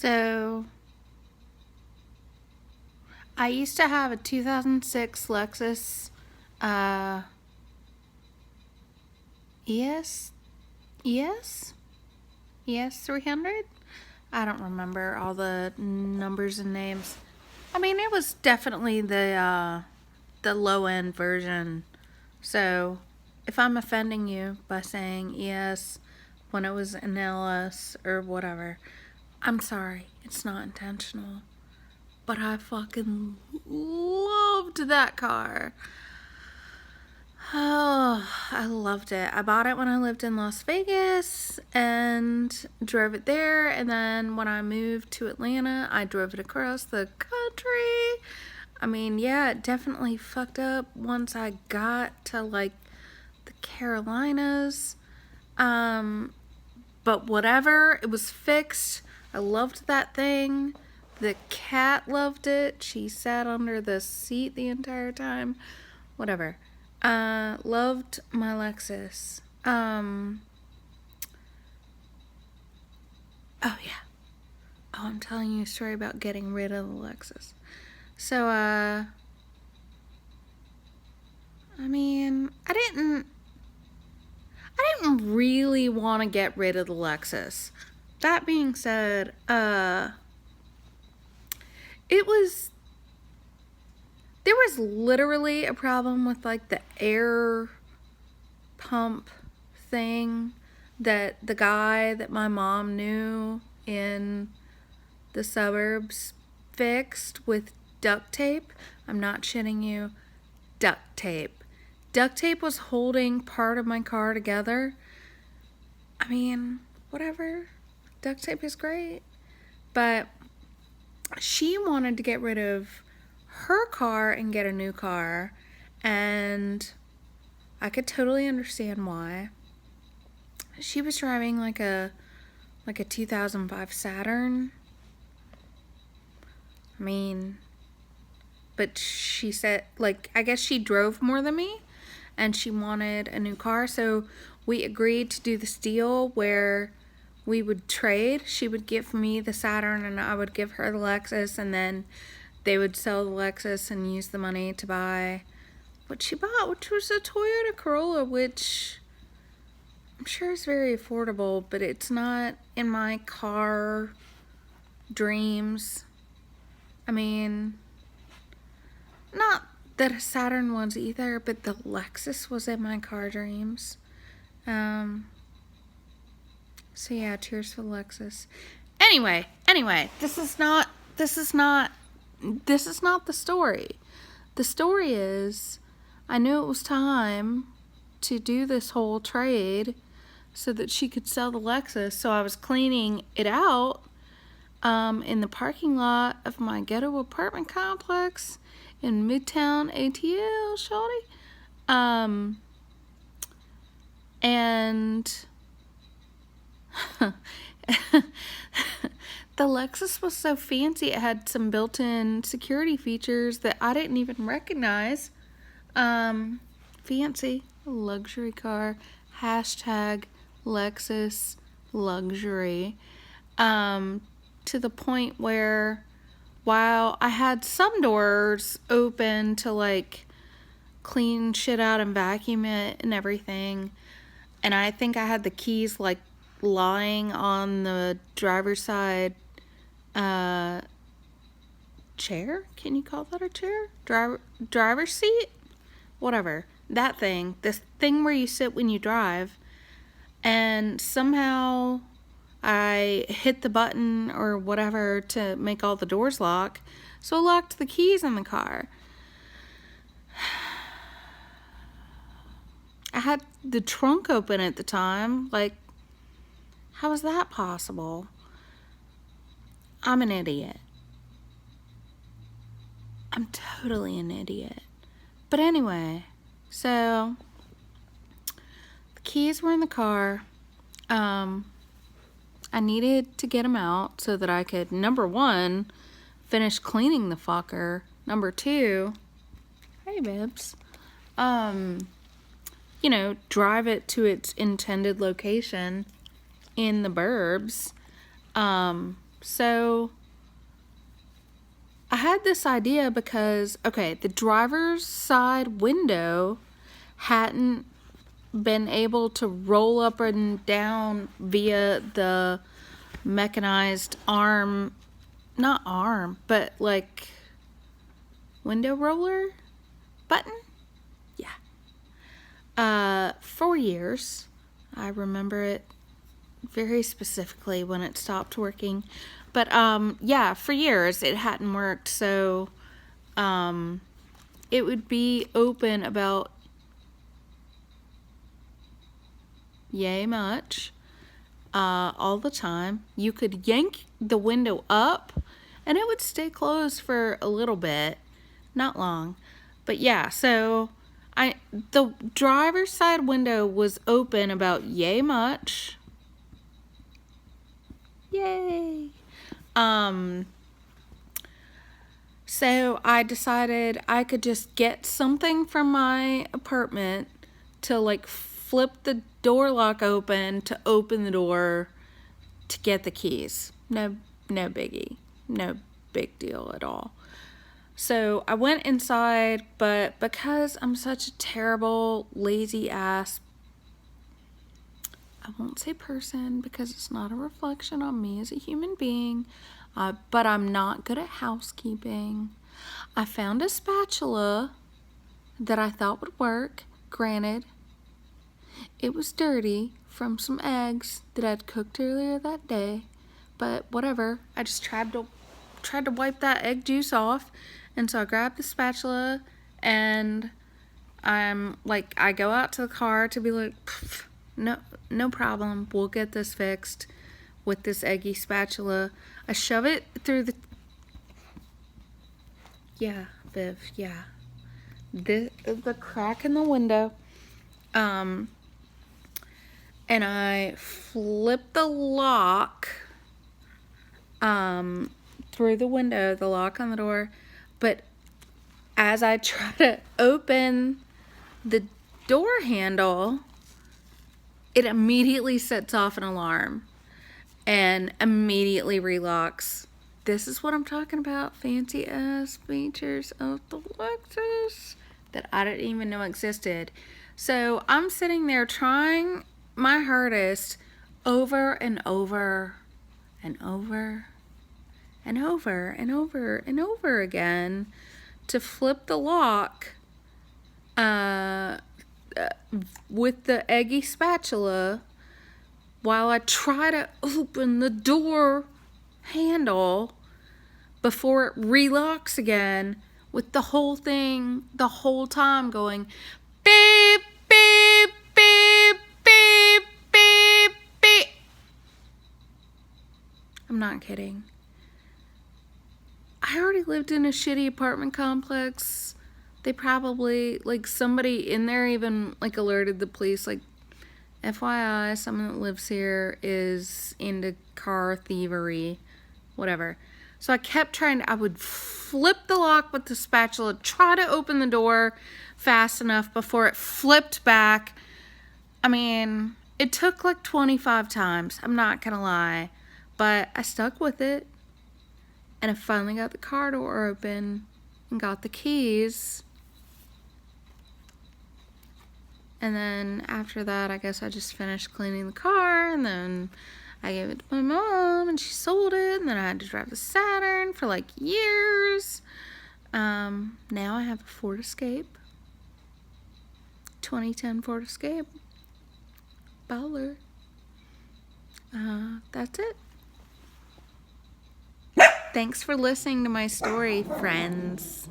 So, I used to have a 2006 Lexus uh, ES, ES, ES 300. I don't remember all the numbers and names. I mean, it was definitely the low end version. So, if I'm offending you by saying ES when it was an LS or whatever, I'm sorry. It's not intentional. But I fucking loved that car. Oh, I loved it. I bought it when I lived in Las Vegas and drove it there. And then when I moved to Atlanta, I drove it across the country. I mean, yeah, it definitely fucked up once I got to like the Carolinas. But whatever, it was fixed. I loved that thing. The cat loved it. She sat under the seat the entire time. Whatever. Loved my Lexus. Oh yeah. Oh, I'm telling you a story about getting rid of the Lexus. So, I mean, I didn't really want to get rid of the Lexus. That being said, there was literally a problem with like the air pump thing that the guy that my mom knew in the suburbs fixed with duct tape. I'm not shitting you. Duct tape. Duct tape was holding part of my car together. I mean, whatever. Duct tape is great. But she wanted to get rid of her car and get a new car, and I could totally understand why. She was driving like a 2005 Saturn. I mean, but she said, like, I guess she drove more than me and she wanted a new car, so we agreed to do this deal where we would trade. She would give me the Saturn and I would give her the Lexus, and then they would sell the Lexus and use the money to buy what she bought, which was a Toyota Corolla, which I'm sure is very affordable, but it's not in my car dreams. I mean, not that a Saturn was either, but the Lexus was in my car dreams. So yeah, cheers for the Lexus. Anyway, this is not the story. The story is, I knew it was time to do this whole trade so that she could sell the Lexus. So I was cleaning it out in the parking lot of my ghetto apartment complex in Midtown ATL, shawty. And the Lexus was so fancy. It had some built-in security features that I didn't even recognize. Fancy. Luxury car. Hashtag Lexus luxury. To the point where, while I had some doors open to like clean shit out and vacuum it and everything, and I think I had the keys like lying on the driver's side chair. Can you call that a chair? Driver's seat? Whatever. That thing. This thing where you sit when you drive. And somehow I hit the button or whatever to make all the doors lock. So I locked the keys in the car. I had the trunk open at the time. Like, how is that possible? I'm an idiot. I'm totally an idiot. But anyway, so the keys were in the car. I needed to get them out so that I could, number one, finish cleaning the fucker. Number two, hey babes, drive it to its intended location in the burbs. So I had this idea because, okay, the driver's side window hadn't been able to roll up and down via the mechanized arm, not arm, but like window roller button. Yeah. 4 years. I remember it very specifically when it stopped working. But yeah, for years it hadn't worked. So it would be open about yay much all the time. You could yank the window up and it would stay closed for a little bit, not long. But yeah, so the driver's side window was open about yay much. Yay. So I decided I could just get something from my apartment to like flip the door lock open to open the door to get the keys. No biggie. No big deal at all. So I went inside, but because I'm such a terrible, lazy ass, I won't say person because it's not a reflection on me as a human being, but I'm not good at housekeeping. I found a spatula that I thought would work. Granted, it was dirty from some eggs that I'd cooked earlier that day, but whatever. I just tried to wipe that egg juice off, and so I grabbed the spatula, and I go out to the car to be like, no problem, we'll get this fixed with this eggy spatula. I shove it through the, yeah, Viv, yeah, the crack in the window, and I flip the lock through the window, the lock on the door, but as I try to open the door handle, it immediately sets off an alarm and immediately relocks. This is what I'm talking about, fancy ass features of the Lexus that I didn't even know existed. So I'm sitting there trying my hardest over and over and over and over and over and over again to flip the lock with the eggy spatula while I try to open the door handle before it relocks again, with the whole thing the whole time going beep, beep, beep, beep, beep, beep. I'm not kidding. I already lived in a shitty apartment complex. They probably, like, somebody in there even, like, alerted the police, like, FYI, someone that lives here is into car thievery, whatever. So I kept I would flip the lock with the spatula, try to open the door fast enough before it flipped back. I mean, it took like 25 times, I'm not gonna lie, but I stuck with it. And I finally got the car door open and got the keys. And then after that, I guess I just finished cleaning the car, and then I gave it to my mom and she sold it, and then I had to drive the Saturn for like years. Now I have a Ford Escape. 2010 Ford Escape. Baller. That's it. Thanks for listening to my story, friends.